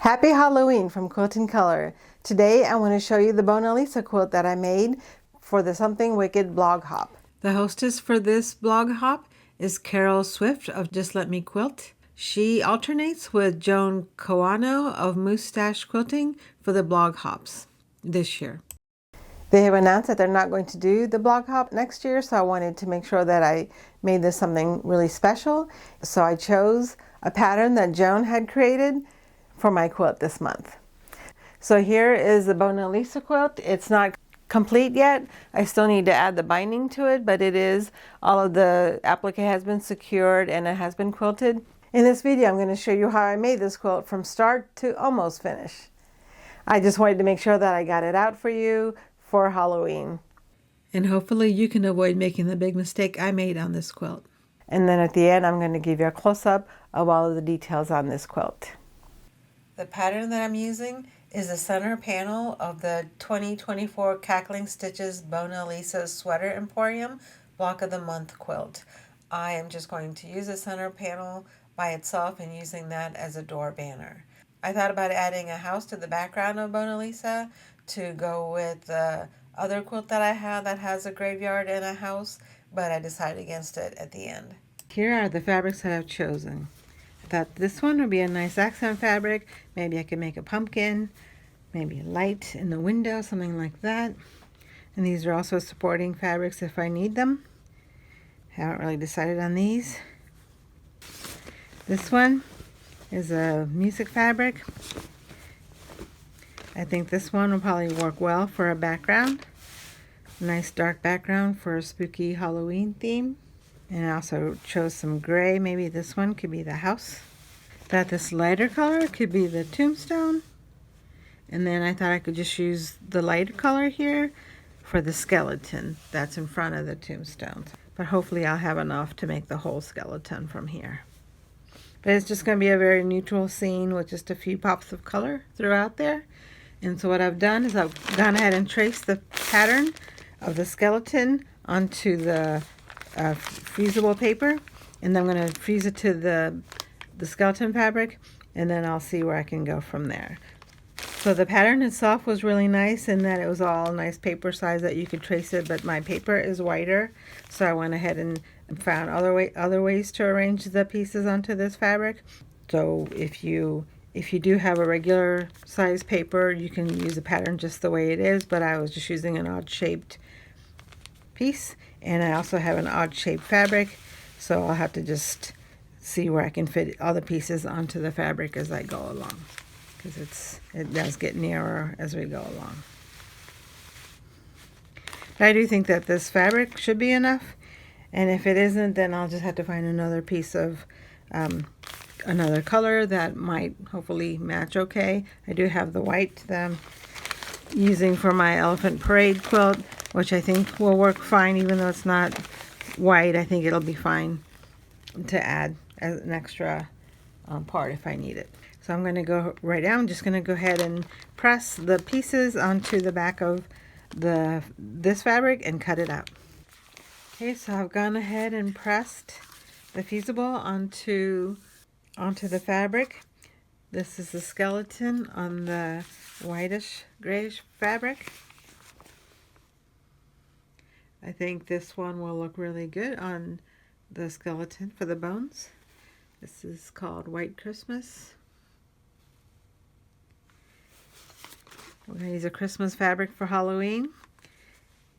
Happy Halloween from Quilt and Color. Today I want to show you the Mona Lisa quilt that I made for the Something Wicked blog hop. The hostess for this blog hop is Carol Swift of Just Let Me Quilt. She alternates with Joan Coano of Moustache Quilting for the blog hops this year. They have announced that they're not going to do the blog hop next year, so I wanted to make sure that I made this something really special. So I chose a pattern that Joan had created for my quilt this month. So here is the Mona Lisa quilt. It's not complete yet. I still need to add the binding to it, but it is, all of the applique has been secured and it has been quilted. In this video, I'm going to show you how I made this quilt from start to almost finish. I just wanted to make sure that I got it out for you for Halloween. And hopefully you can avoid making the big mistake I made on this quilt. And then at the end, I'm going to give you a close-up of all of the details on this quilt. The pattern that I'm using is the center panel of the 2024 Cackling Stitches Mona Lisa Sweater Emporium Block of the Month quilt. I am just going to use the center panel by itself and using that as a door banner. I thought about adding a house to the background of Mona Lisa to go with the other quilt that I have that has a graveyard and a house, but I decided against it at the end. Here are the fabrics that I've chosen. I thought this one would be a nice accent fabric. Maybe I could make a pumpkin, maybe a light in the window, something like that. And these are also supporting fabrics if I need them. Haven't really decided on these. This one is a music fabric. I think this one will probably work well for a background. Nice dark background for a spooky Halloween theme. And I also chose some gray. Maybe this one could be the house. Thought this lighter color could be the tombstone. And then I thought I could just use the lighter color here for the skeleton that's in front of the tombstone. But hopefully I'll have enough to make the whole skeleton from here. But it's just going to be a very neutral scene with just a few pops of color throughout there. And so what I've done is I've gone ahead and traced the pattern of the skeleton onto the fusible paper, and then I'm going to fuse it to the skeleton fabric, and then I'll see where I can go from there. So the pattern itself was really nice in that it was all nice paper size that you could trace it, but my paper is wider, so I went ahead and found other ways to arrange the pieces onto this fabric. So if you do have a regular size paper, you can use the pattern just the way it is, but I was just using an odd shaped piece, and I also have an odd shaped fabric, so I'll have to just see where I can fit all the pieces onto the fabric as I go along, because it does get narrower as we go along. But I do think that this fabric should be enough, and if it isn't, then I'll just have to find another piece of another color that might hopefully match okay. I do have the white that I'm using for my Elephant Parade quilt, which I think will work fine even though it's not white. I think it'll be fine to add as an extra part if I need it. So I'm going to go right now. I'm just going to go ahead and press the pieces onto the back of this fabric and cut it out. Okay, so I've gone ahead and pressed the fusible onto the fabric. This is the skeleton on the whitish grayish fabric. I think this one will look really good on the skeleton for the bones. This is called White Christmas. We're going to use a Christmas fabric for Halloween.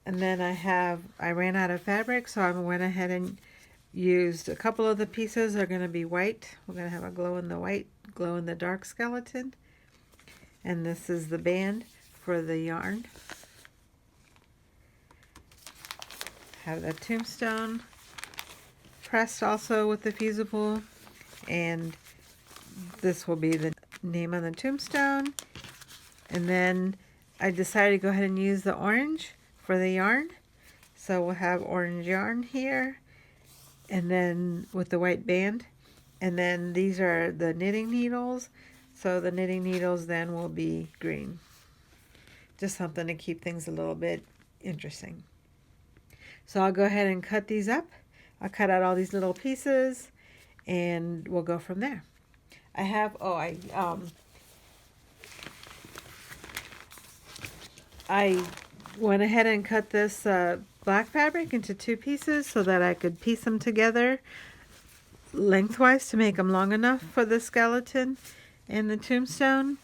And then I ran out of fabric, so I went ahead and used a couple of the pieces are going to be white. We're going to have a glow in the white, glow in the dark skeleton. And this is the band for the yarn. Have the tombstone pressed also with the fusible, and this will be the name on the tombstone. And then I decided to go ahead and use the orange for the yarn, so we'll have orange yarn here, and then with the white band. And then these are the knitting needles, so the knitting needles then will be green. Just something to keep things a little bit interesting. So I'll go ahead and cut these up. I'll cut out all these little pieces and we'll go from there. I I went ahead and cut this black fabric into 2 pieces so that I could piece them together lengthwise to make them long enough for the skeleton and the tombstone.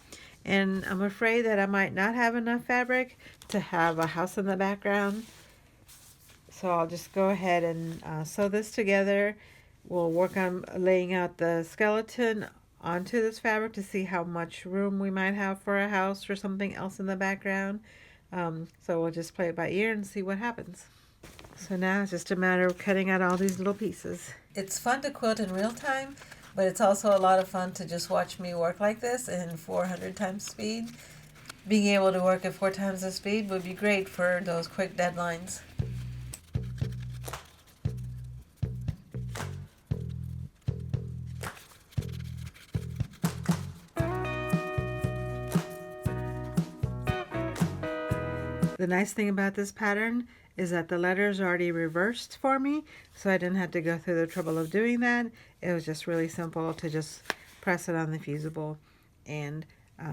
And I'm afraid that I might not have enough fabric to have a house in the background. So I'll just go ahead and sew this together. We'll work on laying out the skeleton onto this fabric to see how much room we might have for a house or something else in the background. So we'll just play it by ear and see what happens. So now it's just a matter of cutting out all these little pieces. It's fun to quilt in real time, but it's also a lot of fun to just watch me work like this in 400 times speed. Being able to work at 4 times the speed would be great for those quick deadlines. The nice thing about this pattern is that the letters are already reversed for me, so I didn't have to go through the trouble of doing that. It was just really simple to just press it on the fusible and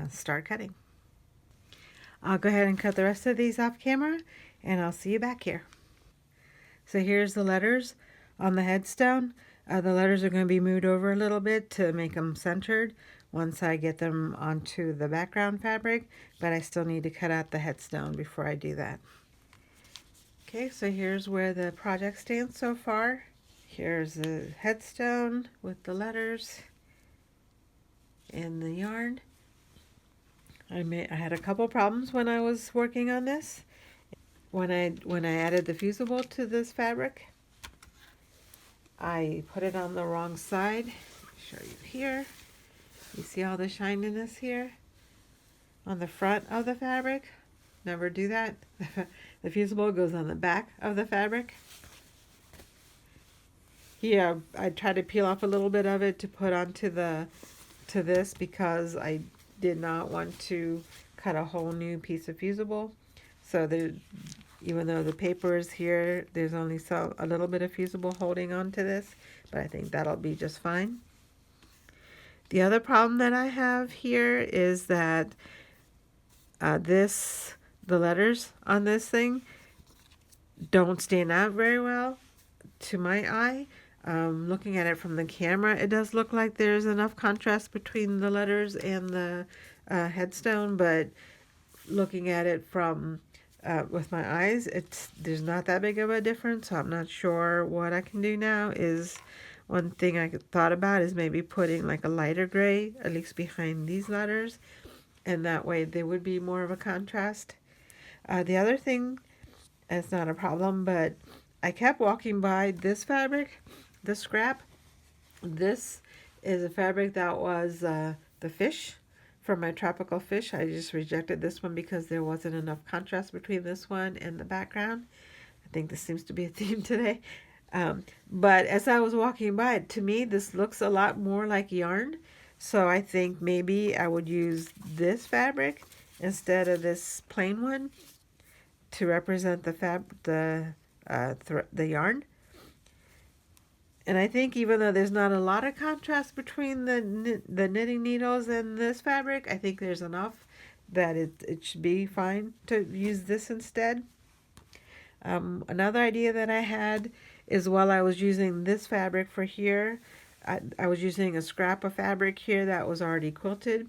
start cutting. I'll go ahead and cut the rest of these off camera, and I'll see you back here. So here's the letters on the headstone. The letters are going to be moved over a little bit to make them centered once I get them onto the background fabric, but I still need to cut out the headstone before I do that. Okay, so here's where the project stands so far. Here's the headstone with the letters and the yarn. I had a couple problems when I was working on this. When I added the fusible to this fabric, I put it on the wrong side. I'll show you here. You see all the shininess here on the front of the fabric? Never do that. The fusible goes on the back of the fabric. Here, I tried to peel off a little bit of it to put onto this because I did not want to cut a whole new piece of fusible. So even though the paper is here, there's only a little bit of fusible holding on to this, but I think that'll be just fine. The other problem that I have here is that the letters on this thing don't stand out very well to my eye. Looking at it from the camera, it does look like there's enough contrast between the letters and the headstone, but looking at it from with my eyes, there's not that big of a difference. So I'm not sure what I can do now. Is one thing I thought about is maybe putting like a lighter gray, at least behind these letters, and that way they would be more of a contrast. The other thing, it's not a problem, but I kept walking by this fabric, the scrap. This is a fabric that was the fish from my tropical fish. I just rejected this one because there wasn't enough contrast between this one and the background. I think this seems to be a theme today. But as I was walking by, to me, this looks a lot more like yarn. So I think maybe I would use this fabric instead of this plain one to represent the yarn. And I think even though there's not a lot of contrast between the knitting needles and this fabric, I think there's enough that it should be fine to use this instead. Another idea that I had is while I was using this fabric for here, I was using a scrap of fabric here that was already quilted.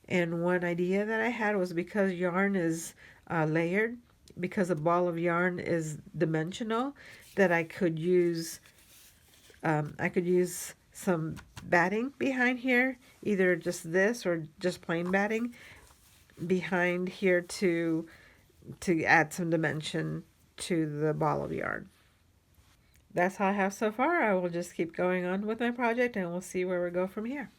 And one idea that I had was because yarn is layered, because a ball of yarn is dimensional, that I could use some batting behind here, either just this or just plain batting behind here to add some dimension to the ball of yarn. That's all I have so far. I will just keep going on with my project and we'll see where we go from here.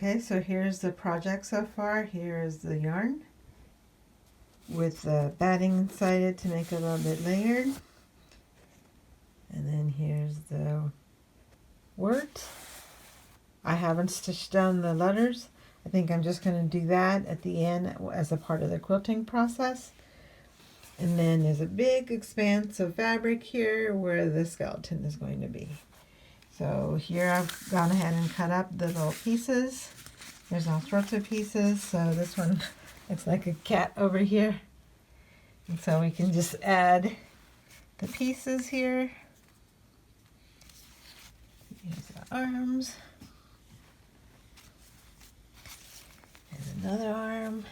Okay, so here's the project so far. Here's the yarn with the batting inside it to make it a little bit layered. And then here's the wort. I haven't stitched down the letters. I think I'm just going to do that at the end as a part of the quilting process. And then there's a big expanse of fabric here where the skeleton is going to be. So here I've gone ahead and cut up the little pieces. There's all sorts of pieces. So this one looks like a cat over here. And so we can just add the pieces here. Here's the arms. And another arm.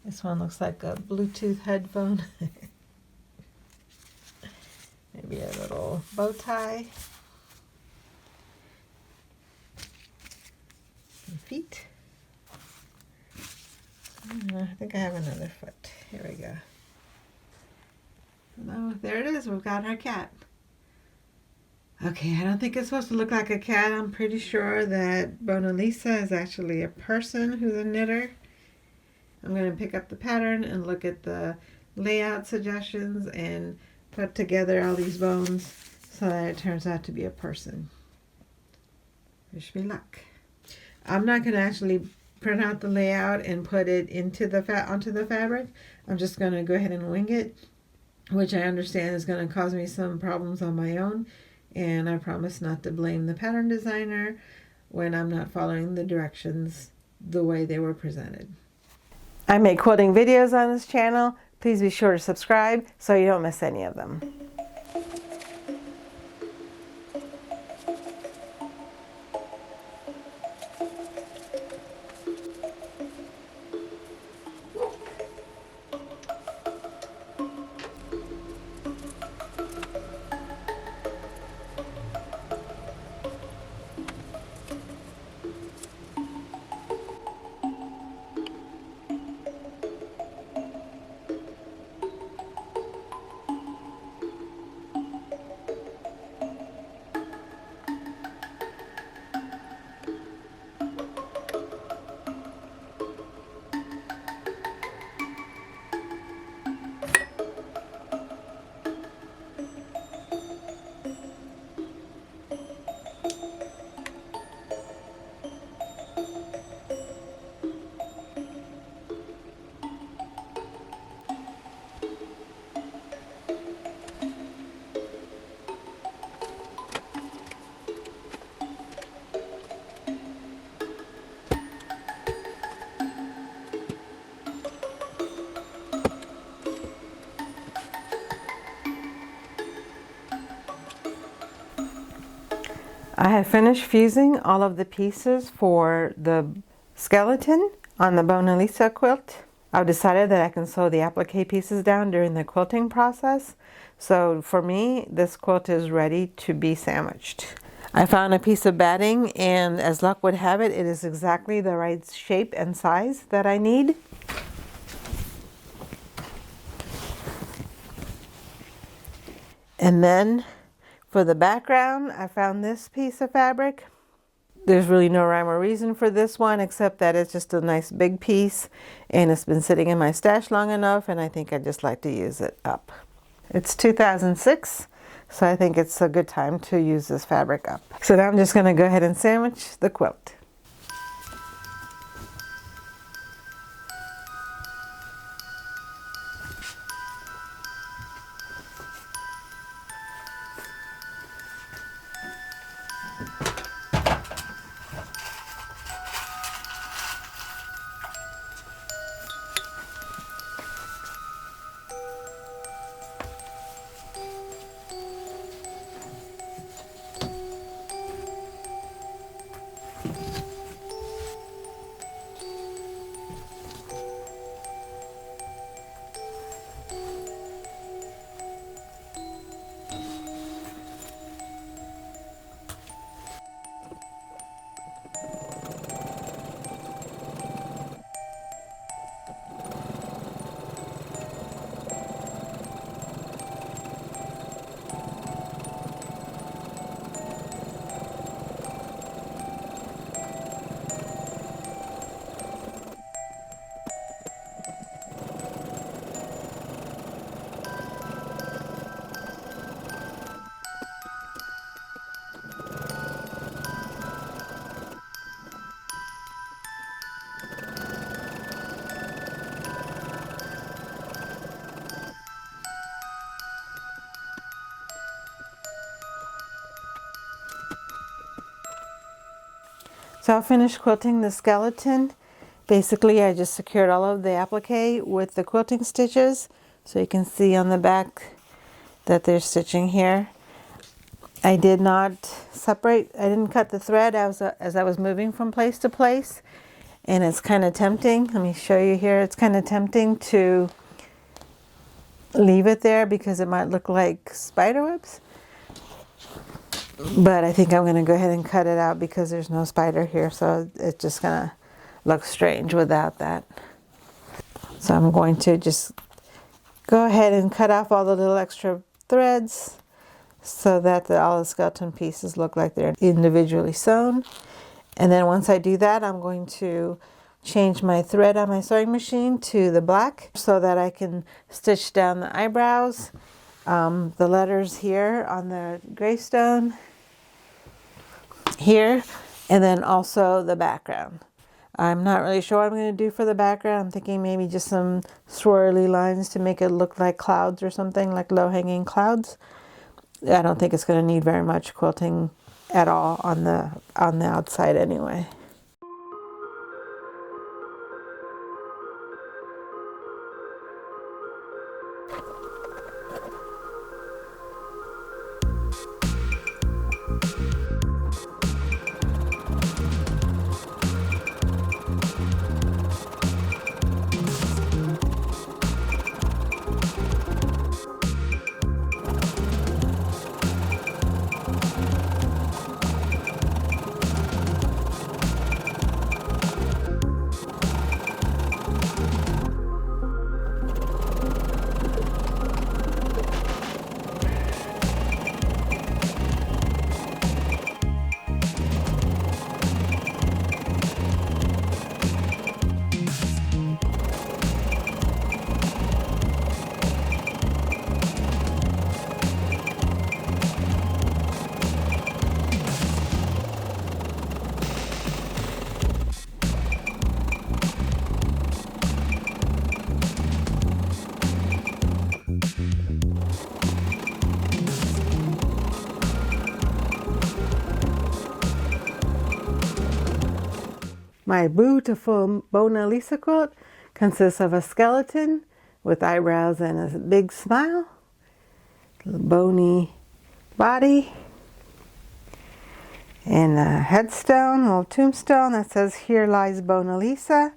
This one looks like a Bluetooth headphone. Maybe a little bow tie. Some feet. I think I have another foot. Here we go. Oh, there it is. We've got our cat. Okay, I don't think it's supposed to look like a cat. I'm pretty sure that Mona Lisa is actually a person who's a knitter. I'm going to pick up the pattern and look at the layout suggestions and put together all these bones so that it turns out to be a person. Wish me luck. I'm not going to actually print out the layout and put it into the onto the fabric. I'm just going to go ahead and wing it, which I understand is going to cause me some problems on my own. And I promise not to blame the pattern designer when I'm not following the directions the way they were presented. I make quilting videos on this channel. Please be sure to subscribe so you don't miss any of them. I have finished fusing all of the pieces for the skeleton on the Mona Lisa quilt. I've decided that I can sew the applique pieces down during the quilting process. So for me, this quilt is ready to be sandwiched. I found a piece of batting, and as luck would have it, it is exactly the right shape and size that I need. And then for the background, I found this piece of fabric. There's really no rhyme or reason for this one except that it's just a nice big piece and it's been sitting in my stash long enough, and I think I'd just like to use it up. It's 2006, so I think it's a good time to use this fabric up. So now I'm just going to go ahead and sandwich the quilt. So I finished quilting the skeleton. Basically, I just secured all of the applique with the quilting stitches. So you can see on the back that they're stitching here. I did not separate, I didn't cut the thread as I was moving from place to place. And it's kind of tempting. Let me show you here. It's kind of tempting to leave it there because it might look like spider webs. But I think I'm going to go ahead and cut it out because there's no spider here. So it's just going to look strange without that. So I'm going to just go ahead and cut off all the little extra threads so that all the skeleton pieces look like they're individually sewn. And then once I do that, I'm going to change my thread on my sewing machine to the black so that I can stitch down the eyebrows, the letters here on the gravestone here, and then also the background. I'm not really sure what I'm going to do for the background. I'm thinking maybe just some swirly lines to make it look like clouds or something, like low-hanging clouds. I don't think it's going to need very much quilting at all on the outside anyway. My beautiful Mona Lisa quilt consists of a skeleton with eyebrows and a big smile, bony body, and a headstone, a little tombstone that says, "Here lies Mona Lisa."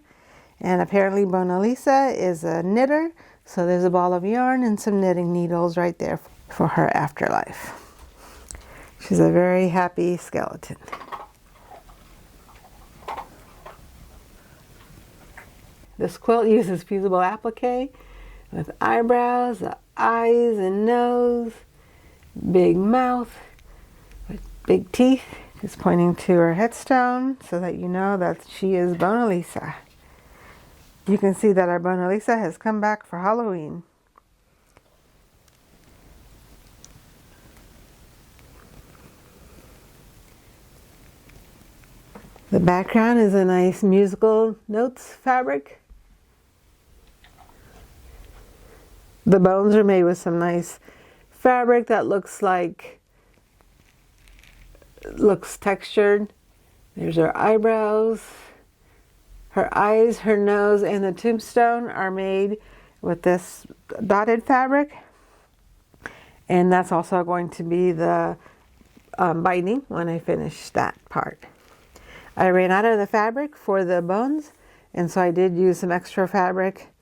And apparently Mona Lisa is a knitter, so there's a ball of yarn and some knitting needles right there for her afterlife. She's a very happy skeleton. This quilt uses fusible applique with eyebrows, eyes and nose, big mouth, with big teeth, just pointing to her headstone so that you know that she is Mona Lisa. You can see that our Mona Lisa has come back for Halloween. The background is a nice musical notes fabric. The bones are made with some nice fabric that looks textured. There's her eyebrows, her eyes, her nose, and the tombstone are made with this dotted fabric. And that's also going to be the binding when I finish that part. I ran out of the fabric for the bones, and so I did use some extra fabric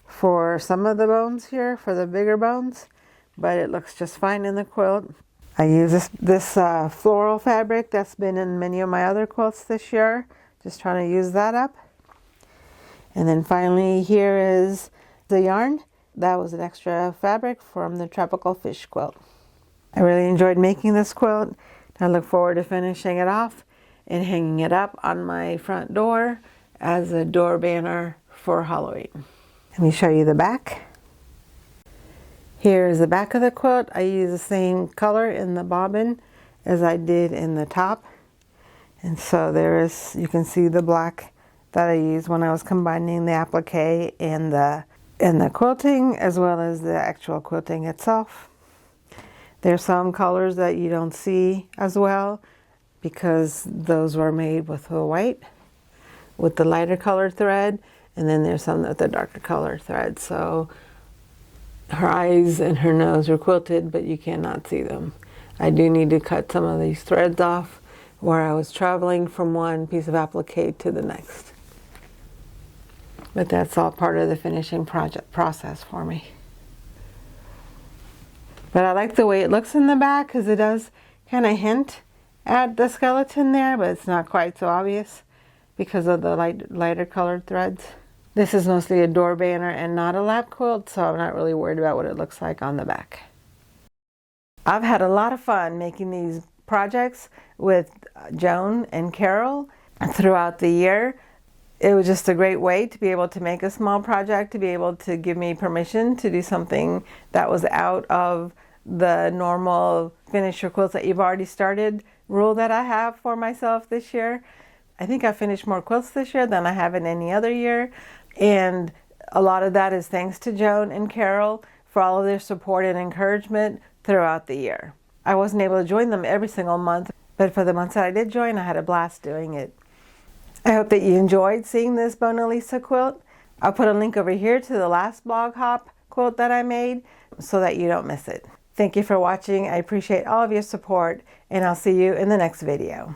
for some of the bones here, for the bigger bones, but it looks just fine in the quilt. I use this floral fabric that's been in many of my other quilts this year, just trying to use that up. And then finally here is the yarn. That was an extra fabric from the tropical fish quilt. I really enjoyed making this quilt. I look forward to finishing it off and hanging it up on my front door as a door banner for Halloween. Let me show you the back. Here is the back of the quilt. I use the same color in the bobbin as I did in the top. And so you can see the black that I used when I was combining the applique and the quilting, as well as the actual quilting itself. There's some colors that you don't see as well because those were made with the white, with the lighter colored thread, and then there's some with the darker colored thread. So her eyes and her nose are quilted, but you cannot see them. I do need to cut some of these threads off where I was traveling from one piece of applique to the next. But that's all part of the finishing process for me. But I like the way it looks in the back because it does kind of hint at the skeleton there, but it's not quite so obvious because of the lighter colored threads. This is mostly a door banner and not a lap quilt, so I'm not really worried about what it looks like on the back. I've had a lot of fun making these projects with Joan and Carol throughout the year. It was just a great way to be able to make a small project, to be able to give me permission to do something that was out of the normal finish your quilts that you've already started rule that I have for myself this year. I think I finished more quilts this year than I have in any other year. And a lot of that is thanks to Joan and Carol for all of their support and encouragement throughout the year. I wasn't able to join them every single month, but for the months that I did join, I had a blast doing it. I hope that you enjoyed seeing this Mona Lisa quilt. I'll put a link over here to the last blog hop quilt that I made so that you don't miss it. Thank you for watching. I appreciate all of your support, and I'll see you in the next video.